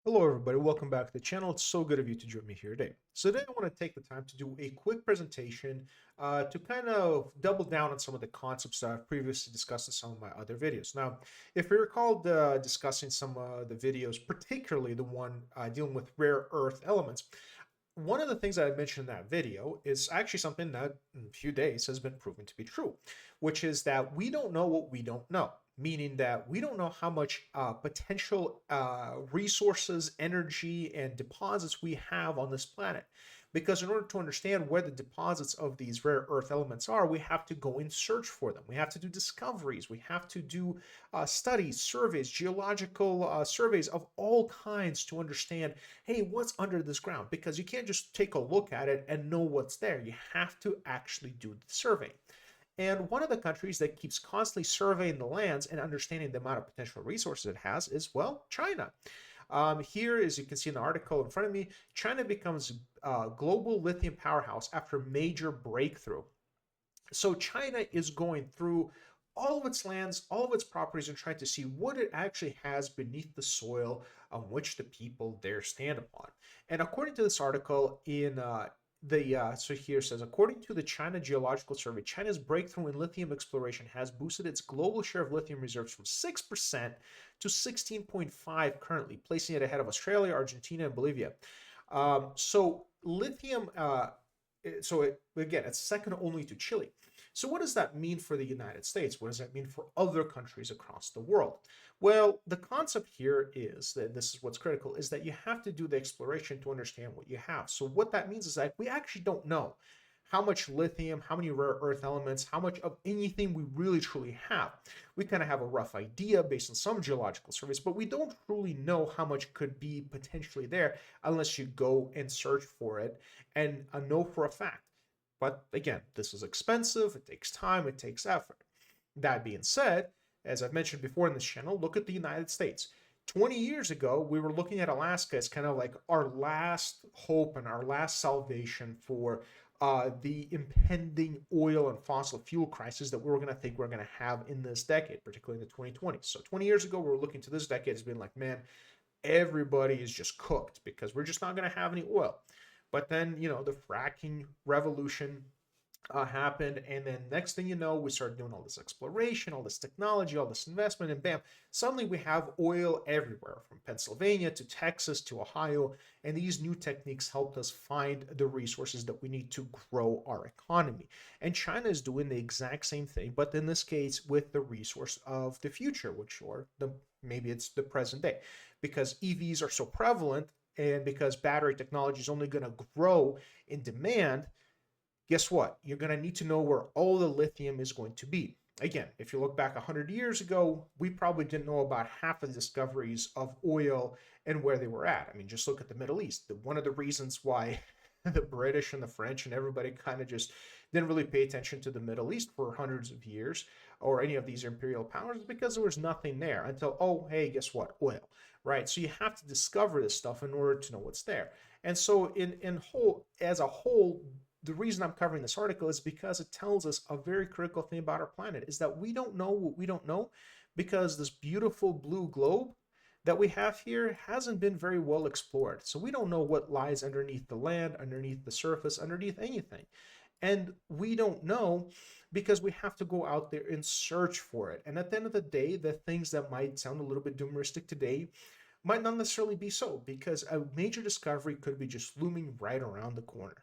Hello everybody, welcome back to the channel. It's so good of you to join me here today. So today I want to take the time to do a quick presentation to kind of double down on some of the concepts that I've previously discussed in some of my other videos. Now, if you recall discussing some of the videos, particularly the one dealing with rare earth elements, one of the things that I mentioned in that video is actually something that in a few days has been proven to be true, which is that we don't know what we don't know, meaning that we don't know how much potential resources, energy, and deposits we have on this planet. Because in order to understand where the deposits of these rare earth elements are, we have to go and search for them. We have to do discoveries. We have to do studies, surveys, geological surveys of all kinds to understand, hey, what's under this ground? Because you can't just take a look at it and know what's there. You have to actually do the survey. And one of the countries that keeps constantly surveying the lands and understanding the amount of potential resources it has is, well, China. Here, as you can see in the article in front of me, China becomes a global lithium powerhouse after major breakthrough. So China is going through all of its lands, all of its properties, and trying to see what it actually has beneath the soil on which the people there stand upon. And according to this article in so here says, according to the China Geological Survey, China's breakthrough in lithium exploration has boosted its global share of lithium reserves from 6% to 16.5 currently, placing it ahead of Australia, Argentina, and Bolivia. So lithium, again, it's second only to Chile. So what does that mean for the United States? What does that mean for other countries across the world? Well, the concept here is that this is what's critical, is that you have to do the exploration to understand what you have. So what that means is that we actually don't know how much lithium, how many rare earth elements, how much of anything we really truly have. We kind of have a rough idea based on some geological surveys, but we don't truly know how much could be potentially there unless you go and search for it and know for a fact. But again, this is expensive, it takes time, it takes effort. That being said, as I've mentioned before in this channel, look at the United States. 20 years ago, we were looking at Alaska as kind of like our last hope and our last salvation for the impending oil and fossil fuel crisis that we were going to think we're going to have in this decade, particularly in the 2020s. So 20 years ago, we were looking to this decade as being like, man, everybody is just cooked because we're just not going to have any oil. But then, the fracking revolution happened. And then next thing you know, we started doing all this exploration, all this technology, all this investment, and bam, suddenly we have oil everywhere from Pennsylvania to Texas to Ohio. And these new techniques helped us find the resources that we need to grow our economy. And China is doing the exact same thing, but in this case, with the resource of the future, maybe it's the present day, because EVs are so prevalent and because battery technology is only going to grow in demand. Guess what? You're going to need to know where all the lithium is going to be. Again, if you look back 100 years ago, we probably didn't know about half of the discoveries of oil and where they were at. I mean, just look at the Middle East. One of the reasons why the British and the French and everybody kind of just didn't really pay attention to the Middle East for hundreds of years or any of these imperial powers is because there was nothing there until, oh, hey, guess what? Oil, right? So you have to discover this stuff in order to know what's there. And so as a whole, the reason I'm covering this article is because it tells us a very critical thing about our planet is that we don't know what we don't know because this beautiful blue globe that we have here hasn't been very well explored. So we don't know what lies underneath the land, underneath the surface, underneath anything. And we don't know because we have to go out there and search for it. And at the end of the day, the things that might sound a little bit doomeristic today might not necessarily be so because a major discovery could be just looming right around the corner.